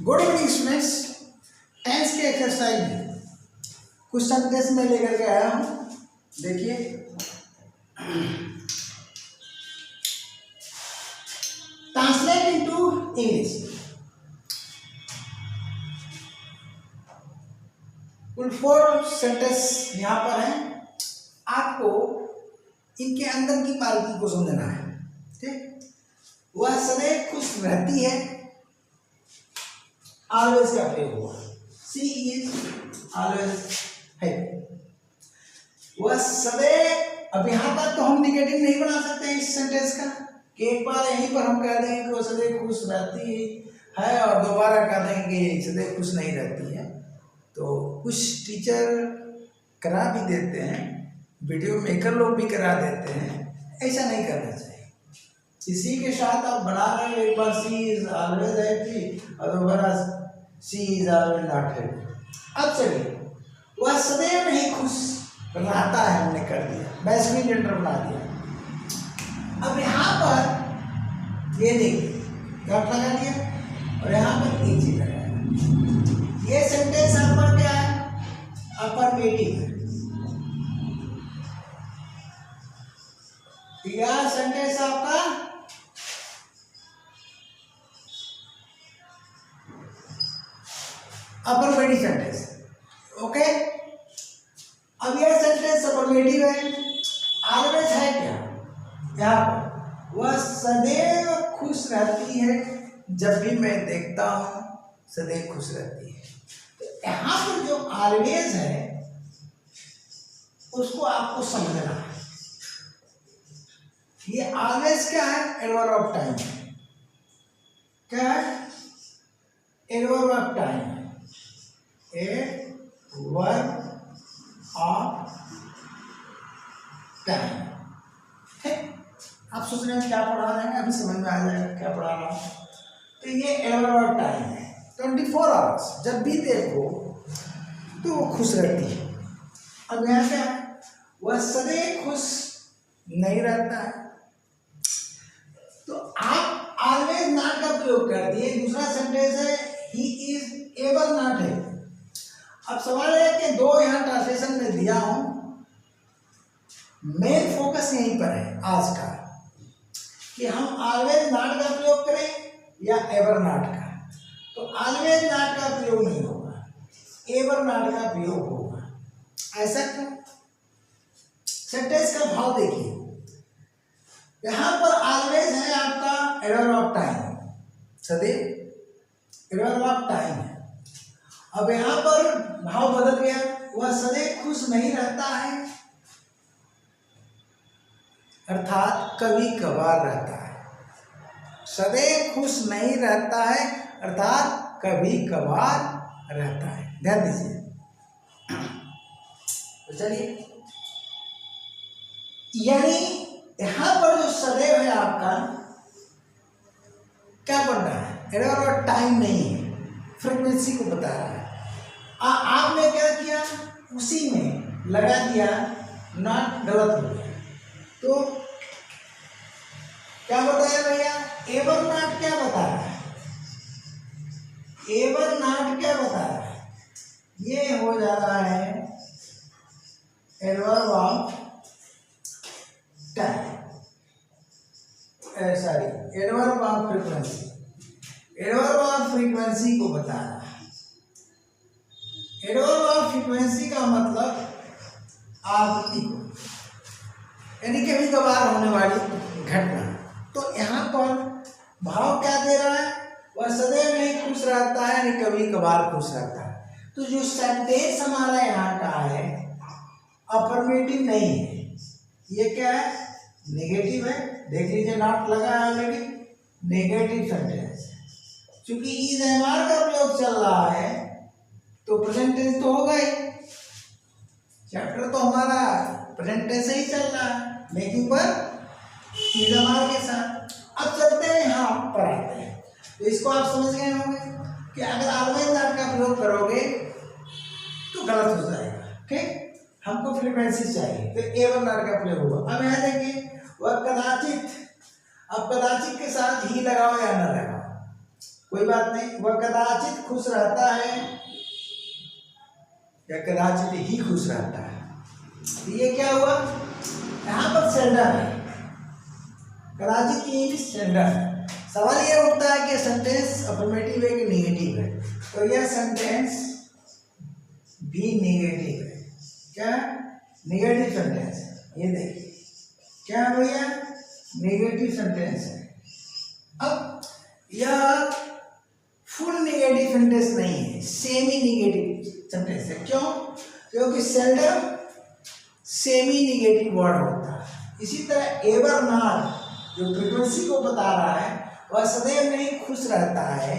Good evening students. Tense के exercise में कुछ सेंटेंस में लेकर के आया हूँ। देखिए, ट्रांसलेट इनटू इंग्लिश। कुल 4 सेंटेंस यहाँ पर हैं। आपको इनके अंदर की बारीकी को समझना है। ठीक, वह सदैव खुश रहती है, ऑलवेज का प्रयोग हुआ। सी इज ऑलवेज हैप्पी। वह सदैव, अब यहाँ पर तो हम निगेटिव नहीं बना सकते इस सेंटेंस का कि एक बार यहीं पर हम कह देंगे कि वह सदैव खुश रहती है और दोबारा कह देंगे कि सदैव खुश नहीं रहती है। तो कुछ टीचर करा भी देते हैं, वीडियो मेकर लोग भी करा देते हैं। ऐसा नहीं करना चाहिए। इसी के साथ आप बना रहे हो, एक बार सी इज ऑलवेज हैप्पी और दोबारा सी इज ऑलवेज नॉट हैप्पी। अब चलिए, वह सदैव नहीं खुश रहता है, हमने कर दिया, वैश्विक जेंडर बना दिया। अब यहाँ पर ये देखिए, डॉट लगा दिया और यहाँ पर एक चीज लगाया। ये सेंटेंस आपका क्या है? अफर्मेटिव है। यह सेंटेंस आपका अफर्मेटिव सेंटेंस। ओके, अब यह सेंटेंस अफर्मेटिव है। ऑलवेज है क्या? यहाँ पर वह सदैव खुश रहती है, जब भी मैं देखता हूं सदैव खुश रहती है। तो यहाँ पर जो ऑलवेज है उसको आपको समझना है। ये ऑलवेज क्या है? एडवर्ब ऑफ टाइम है। क्या है? एडवर्ब ऑफ टाइम है। एडवर्ब ऑफ टाइम है। आप सोच रहे हैं क्या पढ़ा रहे हैं, अभी समझ में आ जाएगा क्या पढ़ा रहा हूं। तो ये एडवर्ब ऑफ टाइम है। 24 आवर्स जब भी देखो तो वो खुश रहती है। अब यहाँ क्या है? वह सदैव खुश नहीं रहता है। तो आप ऑलवेज नॉट का प्रयोग कर दिए। दूसरा सेंटेंस है ही इज एवर नॉट है। अब सवाल है कि दो यहाँ ट्रांसलेशन में दिया हूं, मेन फोकस यहीं पर है आज का, कि हम ऑलवेज नॉट का प्रयोग करें या एवर नॉट का। तो ऑलवेज नॉट का प्रयोग नहीं होगा, एवर नॉट का प्रयोग होगा। ऐसा क्यों? सेंटेंस का भाव देखिए। यहां पर ऑलवेज है आपका एडवर्ब ऑफ टाइम, सदैव एडवर्ब ऑफ टाइम है। अब यहां पर भाव बदल गया, वह सदैव खुश नहीं रहता है, अर्थात कभी कभार रहता है। सदैव खुश नहीं रहता है अर्थात कभी कभार रहता है। ध्यान दीजिए। तो चलिए, यानी यहां पर जो सदैव है आपका क्या बन रहा है? एडवर्ब ऑफ टाइम नहीं है, फ्रीक्वेंसी को बता रहा है। आपने क्या किया? उसी में लगा दिया, नॉट गलत हो गया। तो क्या बताया भैया? एवर नॉट क्या बता रहा है? एवर नॉट क्या बता रहा है? ये हो जा रहा है adverb of time, sorry adverb of frequency. Adverb of frequency को बता रहा है। एडवर्ब ऑफ फ्रीक्वेंसी का मतलब आवृत्ति को, यानी कभी कभार होने वाली घटना। तो यहाँ पर भाव क्या दे रहा है? वह सदैव नहीं खुश रहता है, यानी कभी कभार खुश रहता है। तो जो सेंटेंस हमारा यहाँ का है अफर्मेटिव नहीं है, ये क्या है? नेगेटिव है। देख लीजिए, नॉट लगा है ऑलरेडी, नेगेटिव सेंटेंस। क्योंकि इज एमआर का प्रयोग चल रहा है तो प्रेजेंट टेंस तो होगा ही। चैप्टर तो हमारा प्रेजेंट टेंस ही चल रहा है, लेकिन पर इज एमआर के साथ। अब चलते हैं यहाँ पर आते हैं। तो इसको आप समझ गए होंगे कि अगर ऑलवेज नॉट का प्रयोग करोगे तो गलत हो जाएगा। ठीक, हमको फ्रीक्वेंसी चाहिए, तो एवर नॉट का प्रयोग होगा। अब यहाँ देखिए, वह कदाचित, अब कदाचित के साथ ही लगाओ या ना लगाओ, कोई बात नहीं, वह कदाचित खुश रहता है या कदाचित ही खुश रहता है। तो ये क्या हुआ, यहाँ पर सेंडर है, कदाचित ही सेंडर है। सवाल ये उठता है कि सेंटेंस अफर्मेटिव है कि निगेटिव है, तो यह सेंटेंस भी निगेटिव है। क्या, निगेटिव सेंटेंस है। ये देखिए क्या है भैया, निगेटिव सेंटेंस है। अब यह फुल निगेटिव सेंटेंस नहीं है, सेमी निगेटिव सेंटेंस है। क्यों, क्योंकि सेल्डम सेमी निगेटिव वर्ड होता है। इसी तरह एवर नॉट जो फ्रीक्वेंसी को बता रहा है, वह सदैव नहीं खुश रहता है,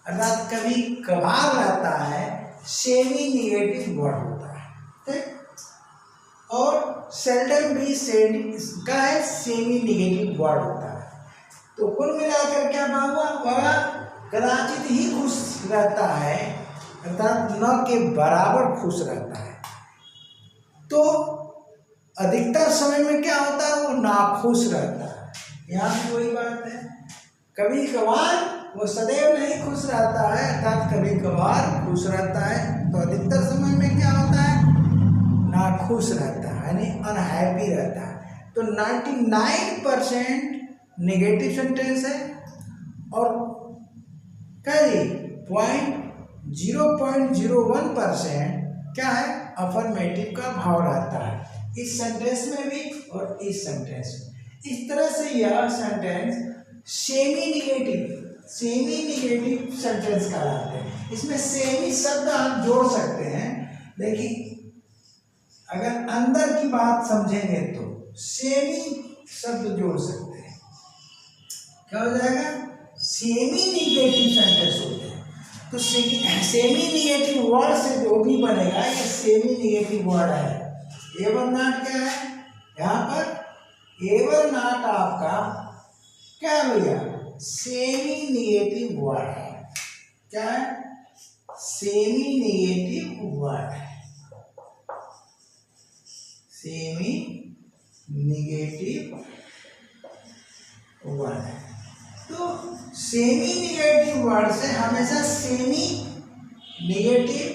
अर्थात कभी कभार रहता है, सेमी निगेटिव वर्ड होता है। ठीक, और सेल्डम भी का है सेमी निगेटिव वर्ड होता है। तो कुल मिलाकर क्या हुआ, वह कदाचित ही खुश रहता है, अर्थात न के बराबर खुश रहता है। तो अधिकतर समय में क्या होता है, वो नाखुश रहता है। यहाँ भी वही बात है, कभी कभार वो सदैव नहीं खुश रहता है, अर्थात कभी कभार खुश रहता है। तो अधिकतर समय में क्या होता है, नाखुश रहता है, यानी अनहैप्पी रहता है। तो 99% नेगेटिव सेंटेंस है और कहीं 0.01% क्या है, अफर्मेटिव का भाव रहता है, इस सेंटेंस में भी और इस सेंटेंस में। इस तरह से यह सेंटेंस सेमी निगेटिव सेंटेंस कहलाते हैं। इसमें सेमी शब्द आप जोड़ सकते हैं। देखिए, अगर अंदर की बात समझेंगे तो सेमी शब्द जोड़ सकते हैं, क्या हो जाएगा, सेमी निगेटिव सेंटेंस होते हैं। तो सेमी निगेटिव वर्ड से जो भी बनेगा, ये सेमी निगेटिव वर्ड है। एवर नॉट क्या है, यहाँ पर एवर नॉट आपका क्या है भैया, सेमी निगेटिव वर्ड है। क्या है, सेमी निगेटिव वर्ड है, सेमी निगेटिव वर्ड है। तो सेमी निगेटिव वर्ड से हमेशा सेमी निगेटिव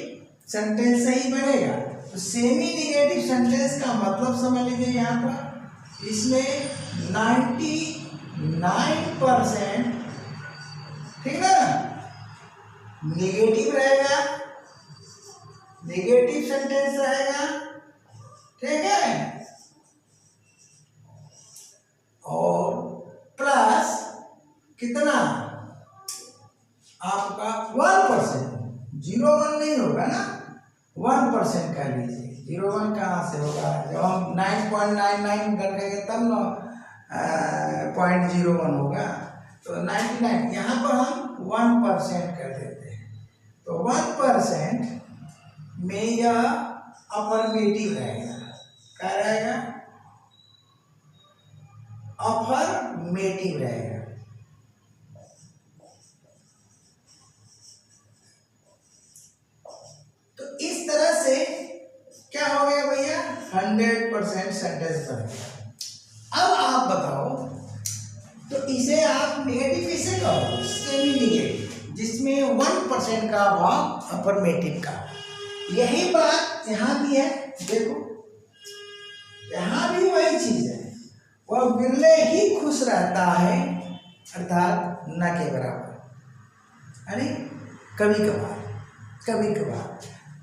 सेंटेंस ही बनेगा। तो सेमी निगेटिव सेंटेंस का मतलब समझ लीजिए, यहाँ पर इसमें 99% ठीक ना निगेटिव रहेगा, निगेटिव सेंटेंस रहेगा, ठीक है, और प्लस कितना आपका 1%, 0.1 नहीं होगा ना, 1% कह लीजिए। 0.1 कहाँ से होगा, जब हम 9.99 रखेंगे तब ना 0.01 होगा। तो 99 यहाँ पर हम 1% कर देते हैं। तो 1% में यह अफर्मेटिव रहेगा। क्या रहेगा, अफर्मेटिव रहेगा। तो इस तरह से क्या हो गया भैया, 100% सेंटेंस बन गया। अब आप बताओ, तो इसे आप नेगेटिव किसे कहोगे, सेमी निगेटिव, जिसमें 1% का भाव अफर्मेटिव का। यही बात यहाँ भी है, देखो यहाँ भी वही चीज है, वह बिरले ही खुश रहता है, अर्थात न के बराबर, यानी कभी कभार, कभी कभार।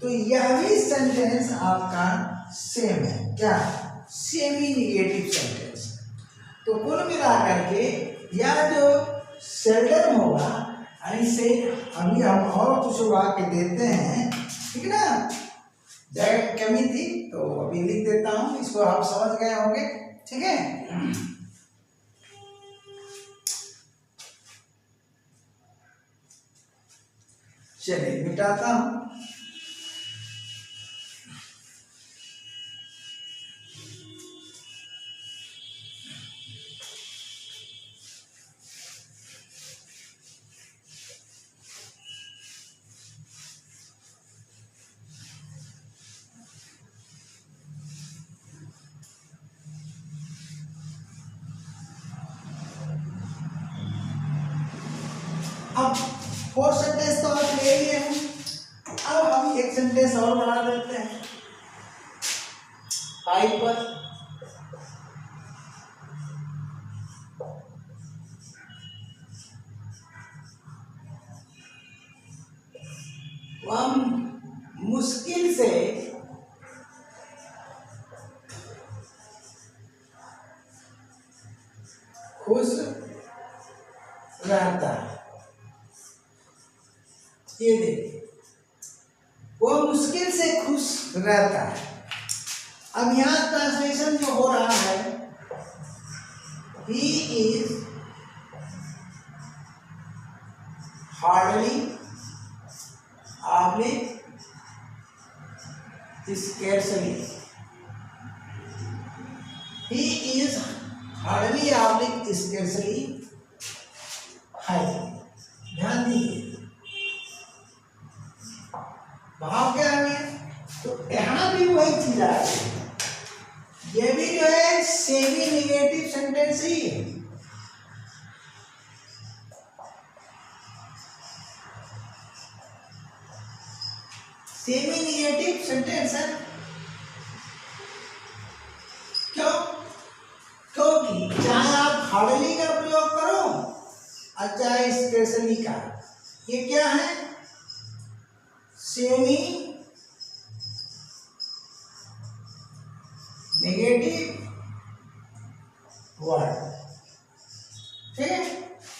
तो यह भी सेंटेंस आपका सेम है, क्या, सेमी निगेटिव सेंटेंस। तो कुल मिलाकर के यह जो सेल्डम होगा, ऐसे अभी हम और कुछ वाक्य देते हैं, ठीक ना, जगह की कमी थी तो अभी लिख देता हूं, इसको आप समझ गए होंगे, ठीक है। चलिए मिटाता हूं। अब 4 सेंटेंस तो आप ले लिए हैं, अब हम एक सेंटेंस और बना देते हैं 5 पर। हम मुश्किल से खुश रहता है। ये देखिए, वो मुश्किल से खुश रहता है। अब यहाँ ट्रांसलेशन जो हो रहा है, ही इज हार्डली आपने scarcely, he is hardly आपने scarcely happy। ध्यान दीजिए भाव क्या है, तो यहाँ भी वही चीज आ रही है, ये भी जो है सेमी निगेटिव सेंटेंस ही है। सेमी निगेटिव सेंटेंस है, क्यों? क्योंकि चाहे आप हार्डली का प्रयोग करो और चाहे स्पेशली का, ये क्या है? सेमी नेगेटिव वर्ड, ठीक है,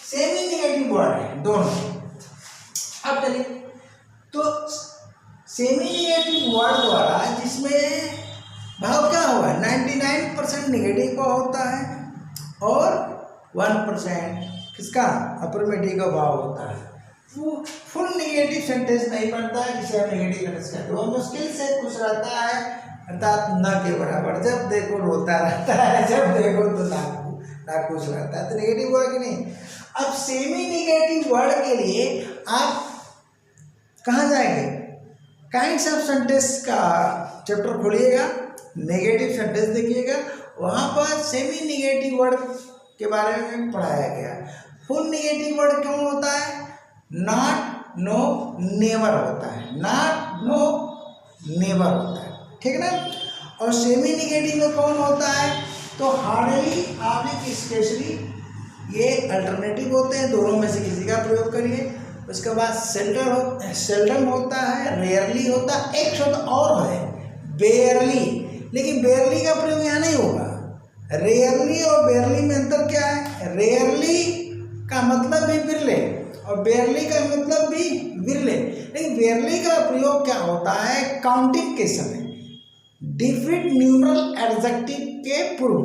सेमी नेगेटिव वर्ड है दोनों। अब चलिए, तो सेमी नेगेटिव वर्ड द्वारा जिसमें भाव क्या हुआ, 99% नेगेटिव का होता है और 1% किसका, अफर्मेटिव का भाव होता है। वो फुल नेगेटिव सेंटेंस नहीं बनता है, जिसे हम नेगेटिव सेंटेंस कहते हैं। वो मुश्किल से खुश रहता है, अर्थात न के बराबर, जब देखो रोता रहता है, जब देखो तो ना खुश रहता है, तो नेगेटिव वर्ड की नहीं। अब सेमी नेगेटिव वर्ड के लिए आप कहाँ जाएंगे, काइंड्स ऑफ सेंटेंस का चैप्टर खोलिएगा, नेगेटिव सेंटेंस देखिएगा, वहाँ पर सेमी नेगेटिव वर्ड के बारे में पढ़ाया गया। फुल नेगेटिव वर्ड क्यों होता है, नॉट, नो, नेवर होता है, नॉट, नो, नेवर होता है, ठीक है ना। और सेमी नेगेटिव में कौन होता है, तो हार्डली, आपने स्पेशली, ये अल्टरनेटिव होते हैं, दोनों में से किसी का प्रयोग करिए। उसके बाद सेल्डम होता है, रेयरली होता है, एक शब्द और है बेयरली, लेकिन बेयरली का प्रयोग यहाँ नहीं होगा। रेयरली और बेयरली में अंतर क्या है, रेयरली का मतलब भी बिरले और बेयरली का मतलब भी बिरले, लेकिन बेयरली का प्रयोग क्या होता है, काउंटिंग के समय डिफिट न्यूमरल एडजेक्टिव के पूर्व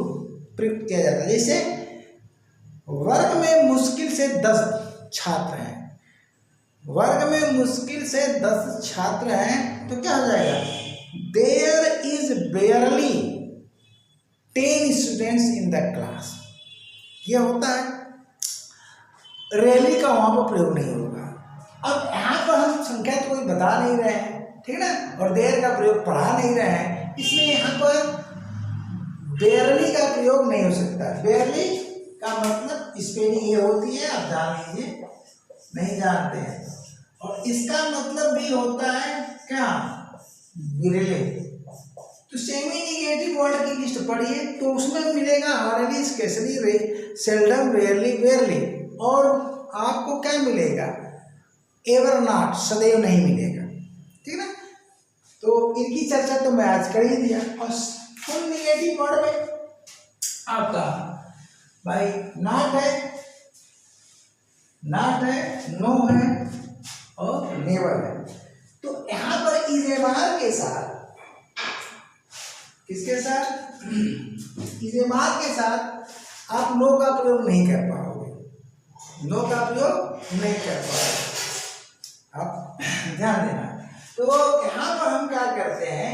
प्रयुक्त किया जाता है। जैसे वर्ग में मुश्किल से 10 छात्र हैं, वर्ग में मुश्किल से 10 छात्र हैं, तो क्या हो जाएगा, there is barely 10 students in the class. ये होता है, रेयरली का वहां पर प्रयोग नहीं होगा। अब यहाँ पर हम संख्या तो कोई बता नहीं रहे हैं, ठीक है ना, और देयर का प्रयोग पढ़ा नहीं रहे हैं, इसलिए यहाँ पर बेयरली का प्रयोग नहीं हो सकता। बेयरली का मतलब स्पेलिंग ये होती है, आप जान लीजिए, नहीं जानते हैं, और इसका मतलब भी होता है क्या, बिरले। तो सेमी नेगेटिव वर्ड की लिस्ट पढ़िए, तो उसमें मिलेगा हार्डली, स्केर्सली, सेल्डम, रेयरली, बेयरली, और आपको क्या मिलेगा, एवर नॉट, सदैव नहीं मिलेगा, ठीक है ना। तो इनकी चर्चा तो मैं आज कर ही दिया। और फुल नेगेटिव वर्ड में आपका भाई नॉट है, नॉट है, नो है और नेवर है। तो यहाँ पर इजेमार के साथ, किसके साथ, इजेमार के साथ आप नो का प्रयोग नहीं कर पाओगे, नो का प्रयोग नहीं कर पाओगे, आप ध्यान देना। तो यहाँ पर हम क्या करते हैं,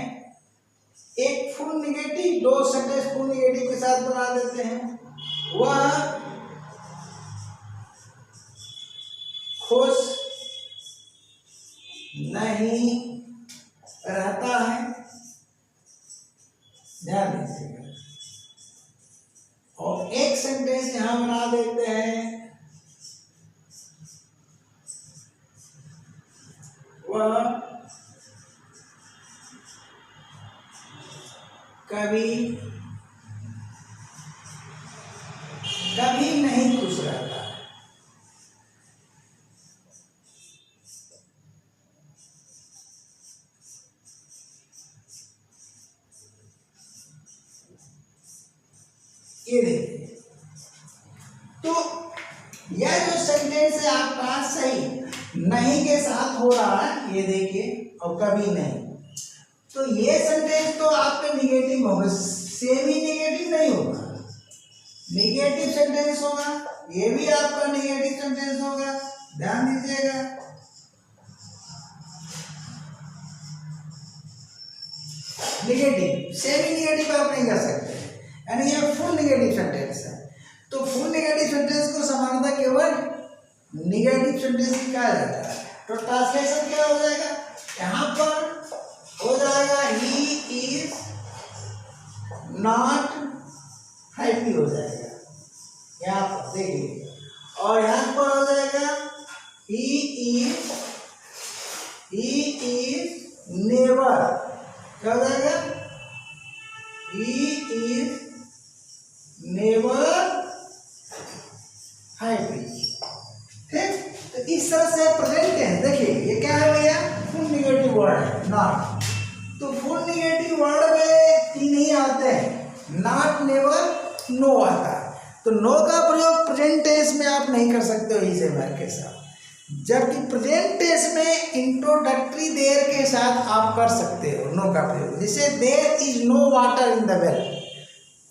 एक full negative, 2 sentence full negative के साथ बना देते हैं। वह खुश नहीं रहता है, ध्यान दीजिएगा, और एक सेंटेंस यहां बना देते हैं, वह कभी कभी नहीं खुश रहता है। ये देखिए, तो यह जो सेंटेंस है आपका सही नहीं के साथ हो रहा है, ये देखिए, और कभी नहीं, तो ये सेंटेंस तो आपके निगेटिव होगा, सेमी निगेटिव नहीं होगा, निगेटिव सेंटेंस होगा, ये भी आपका निगेटिव सेंटेंस होगा, ध्यान दीजिएगा। निगेटिव, सेमी निगेटिव आप नहीं कर सकते, यानी ये फुल निगेटिव सेंटेंस है। तो फुल निगेटिव सेंटेंस को सामान्यतः केवल निगेटिव सेंटेंस कहा जाता है। तो ट्रांसलेशन क्या हो जाएगा, यहाँ पर हो जाएगा ही इज नॉट हैप्पी हो जाएगा, यहाँ पर देखिए, और यहाँ पर हो जाएगा ही इज नेवर, क्या हो जाएगा, ही इज नेवर हैप्पी। ठीक, तो इस तरह से प्रेजेंट टेंस देखिए, ये क्या है भैया, फुल निगेटिव वर्ड है नॉट। तो फुल निगेटिव वर्ड में तीन ही आते हैं, नॉट, नेवर, नो आता है। तो नो का प्रयोग प्रेजेंट टेंस में आप नहीं कर सकते हो इस वर्ड के साथ, जबकि प्रेजेंट टेंस में इंट्रोडक्टरी देयर के साथ आप कर सकते हो नो का प्रयोग। जैसे there is no water in the well,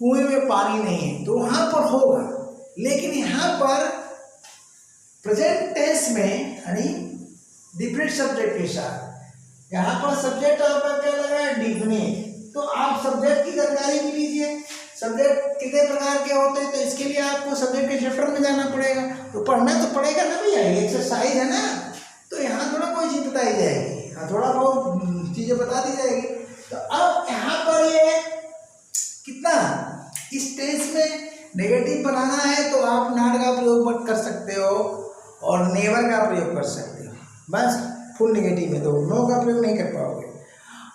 कुएं में पानी नहीं है, तो वहां पर होगा, लेकिन यहाँ पर प्रेजेंट टेंस में यानी डिफरेंट सब्जेक्ट के साथ, यहाँ पर सब्जेक्ट आपका क्या लगा है, डिफिनिट। तो आप सब्जेक्ट की जानकारी भी लीजिए, सब्जेक्ट कितने प्रकार के होते हैं, तो इसके लिए आपको सब्जेक्ट के चैप्टर में जाना पड़ेगा, तो पढ़ना तो पड़ेगा ना भैया, ये एक्सरसाइज है ना, तो यहाँ थोड़ा कोई चीज़ बताई जाएगी, हाँ थोड़ा बहुत चीज़ें बता दी जाएगी। तो अब यहाँ पर ये कितना, इस टेंस में नेगेटिव बनाना है तो आप नॉट का प्रयोग मत कर सकते हो और नेवर का प्रयोग कर सकते हो, बस फुल निगेटिव में तो नो का प्रयोग नहीं कर पाओगे।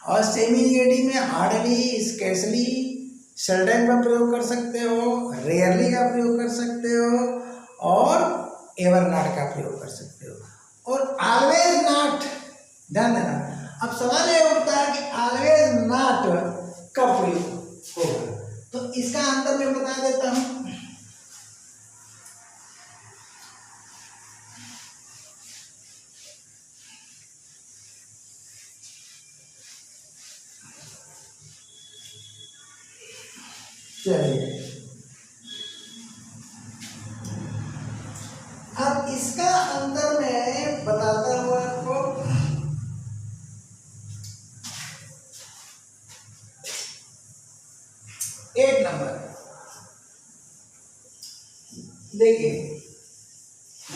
और सेमी निगेटिव में हार्डली, स्केर्सली, सेल्डम का प्रयोग कर सकते हो, रेयरली का प्रयोग कर सकते हो और एवर नॉट का प्रयोग कर सकते हो, और ऑलवेज नॉट, ध्यान देना। अब सवाल ये उठता है कि ऑलवेज नॉट कब प्रयोग होगा, तो इसका आंसर मैं बता देता हूं। चलिए, अब इसका अंदर मैं बताता हूं आपको। एक नंबर देखिए,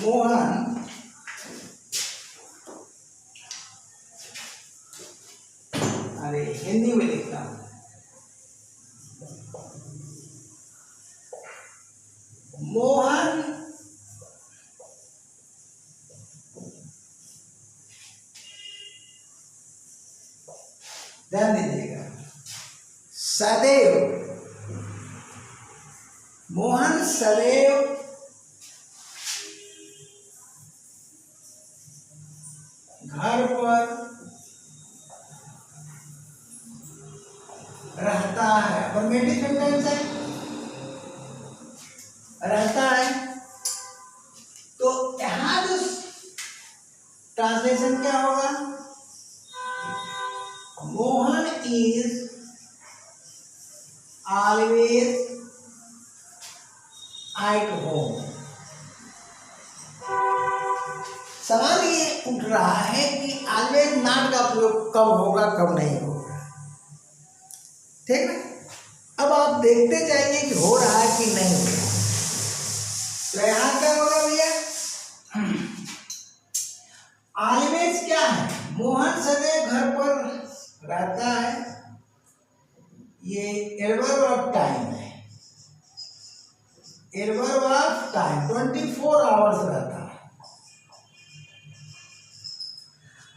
मोहन अरे हिंदी में लिखता हूं, मोहन ध्यान दीजिएगा, सदैव, मोहन सदैव घर पर रहता है, अफर्मेटिव सेंटेंस है, रहता है। तो यहां जो ट्रांसलेशन क्या होगा, Mohan is always at home. सवाल ये उठ रहा है कि ऑलवेज नॉट का प्रयोग कब होगा, कब नहीं होगा, ठीक ना। अब आप देखते जाइए कि हो रहा है कि नहीं हो रहा। तो यहां क्या होगा भैया, ऑलवेज क्या है, मोहन सदैव घर पर रहता है, ये एडवर्ब ऑफ टाइम है, एडवर्ब ऑफ टाइम 24 आवर्स रहता है।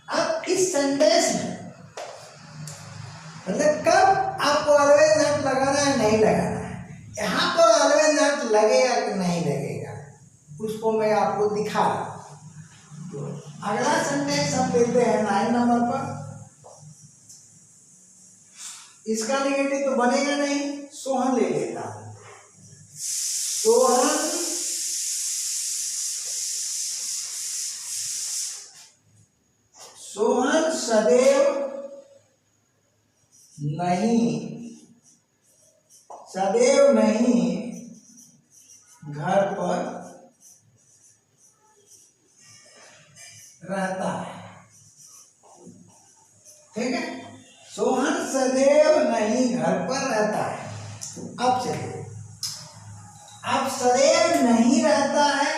अब इस सेंटेंस में मतलब कब आपको ऑलवेज नॉट लगाना है, नहीं लगाना है, यहाँ पर ऑलवेज नॉट लगेगा कि नहीं लगेगा, उसको मैं आपको दिखा रहा हूं। तो अगला सेंटेंस हम लेते हैं 9 नंबर पर। इसका निगेटिव तो बनेगा नहीं, सोहन ले लेता हूं। सोहन सदैव नहीं घर पर रहता है। ठीक है, सोहन सदैव नहीं घर पर रहता है। अब चलिए, अब सदैव नहीं रहता है,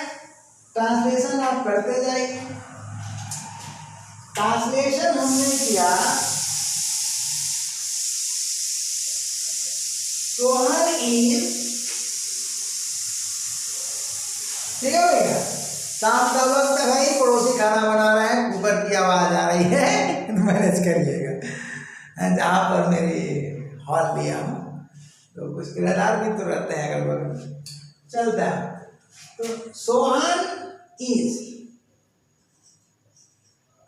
ट्रांसलेशन आप करते जाइए। ट्रांसलेशन हमने किया, सोहन इज, ठीक है भैया, शाम का वक्त है भाई, पड़ोसी खाना बना रहे हैं, कुकर की आवाज आ रही है, मैनेज करिएगा। जहाँ पर मेरी हॉल लिया हूँ तो कुछ किराएदार भी तो रहते हैं अगल बगल, चलता है। तो सोहन इज,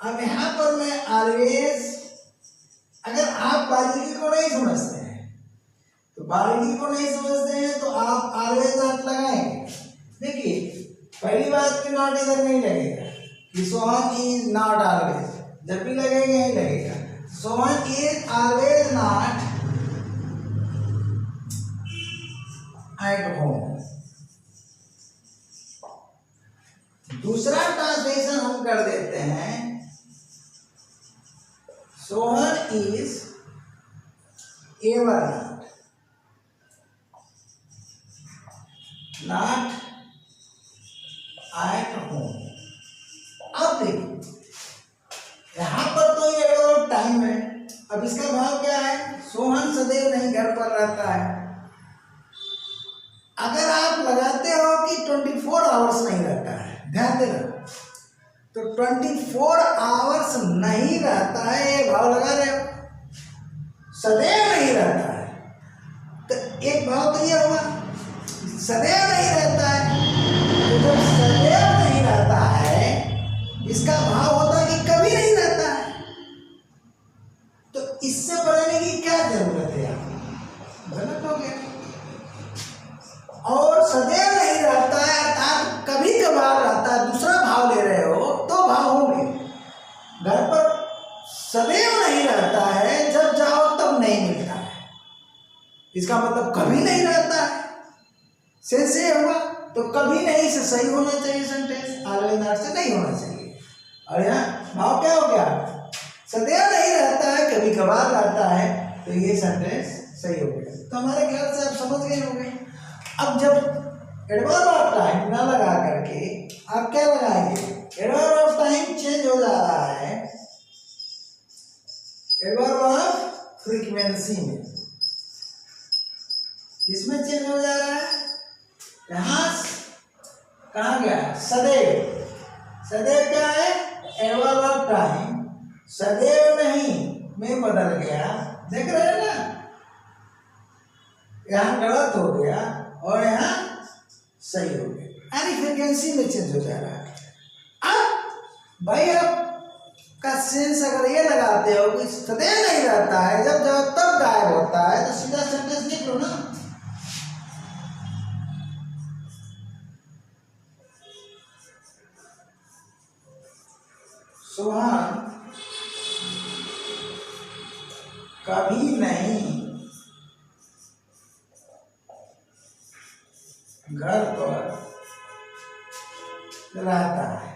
अब यहाँ पर मैं ऑलवेज, अगर आप बारीकी को नहीं समझते हैं तो बारीकी को नहीं समझते हैं तो आप ऑलवेज नॉट लगाएंगे। देखिए पहली बात कि नॉट इधर नहीं लगेगा, कि सोहन इज नॉट ऑलवेज, जब भी लगेगा यही लगेगा, Sohan is always not at home. दूसरा ट्रांसलेशन हम कर देते हैं, Sohan is ever not at home. अब देखिए यहां पर तो ये टाइम है, अब इसका भाव क्या है, सोहन सदैव नहीं घर पर रहता है। अगर आप लगाते हो कि 24 आवर्स नहीं रहता है, ध्यान देना, तो 24 आवर्स नहीं रहता है, ये भाव लगा रहे हो, सदैव नहीं रहता है, तो एक भाव तो ये हुआ सदैव नहीं रहता है। तो जब सदैव नहीं रहता है, इसका भाव होता है कि कभी नहीं रहता है, तो इससे बढ़ने की क्या जरूरत है, गलत हो गया। और सदैव नहीं रहता है अर्थात कभी कभार रहता है, दूसरा भाव ले रहे हो तो भाव होंगे। घर पर सदैव नहीं रहता है, जब जाओ तब नहीं मिलता है, इसका मतलब कभी नहीं रहता है, से हुआ तो कभी नहीं से सही होना चाहिए सेंटेंस, ऑलवेज नॉट से नहीं होना चाहिए। और यहाँ भाव क्या हो गया, सदैव नहीं रहता है कभी कभार रहता है, तो ये सेंटेंस सही हो गया। तो हमारे ख्याल से आप समझ गए होंगे। अब जब एडवर्ब ऑफ टाइम ना लगा करके आप क्या लगाएंगे, एडवर्ब ऑफ टाइम चेंज हो जा रहा है एडवर्ब ऑफ फ्रीक्वेंसी में। किसमें चेंज हो जा रहा है, यहां कहा गया सदैव, सदैव क्या है, एडवर्ब ऑफ टाइम सदैव नहीं में बदल गया, देख रहे हैं ना, यहाँ गलत हो गया और यहाँ सही हो गया, यानी फ्रीक्वेंसी में चेंज हो जा रहा है। अब भाई आप का सेंस अगर ये लगाते हो कि सदैव नहीं रहता है, जब जाओ तब गायब होता है, तो सीधा सेंटेंस लिख लो ना, सोहन कभी नहीं घर पर रहता है।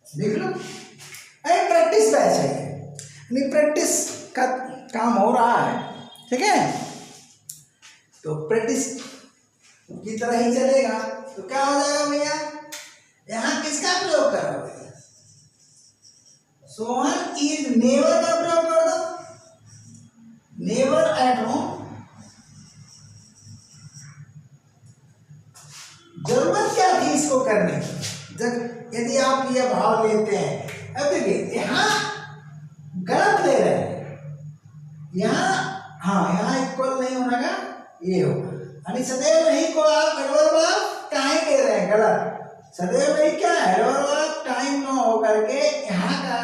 देख लो, एक प्रैक्टिस बैच है, यानी प्रैक्टिस का काम हो रहा है, ठीक है। तो प्रैक्टिस की तरह ही चलेगा, तो क्या हो जाएगा भैया, यहां किसका प्रयोग करोगे, सोहन इज नेवर का प्रयोग कर दो, नेवर एट होम। जरूरत क्या थी इसको करने की, जब यदि आप ये भाव लेते हैं, अब देखिए यहाँ गलत ले रहे हैं, यहाँ हाँ यहाँ इक्वल नहीं होना का ये होगा, यानी सदैव नहीं को आप एडवर्ब ऑफ टाइम ले रहे हैं, गलत। सदैव नहीं क्या है, एडवर्ब ऑफ टाइम न हो करके यहाँ का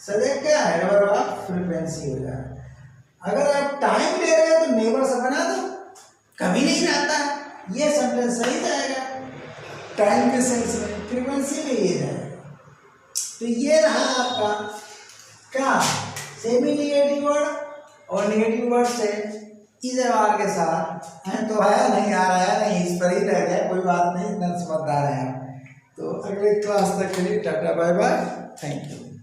सदैव क्या है, एडवर्ब ऑफ फ्रीक्वेंसी हो जाएगा। अगर आप टाइम ले रहे हैं तो नेवर से बना दो, कभी नहीं रहता है, ये सेंटेंस सही जाएगा टाइम के सेंस में, फ्रीक्वेंसी में ये जाएगा। तो ये रहा आपका क्या, सेमी निगेटिव वर्ड, और निगेटिव वर्ड से इधर आर के साथ है, तो आया नहीं आ रहा है, नहीं इस पर ही रह गया, कोई बात नहीं, इतना समझदार है। तो अगले क्लास तक के लिए tata bye bye, thank you.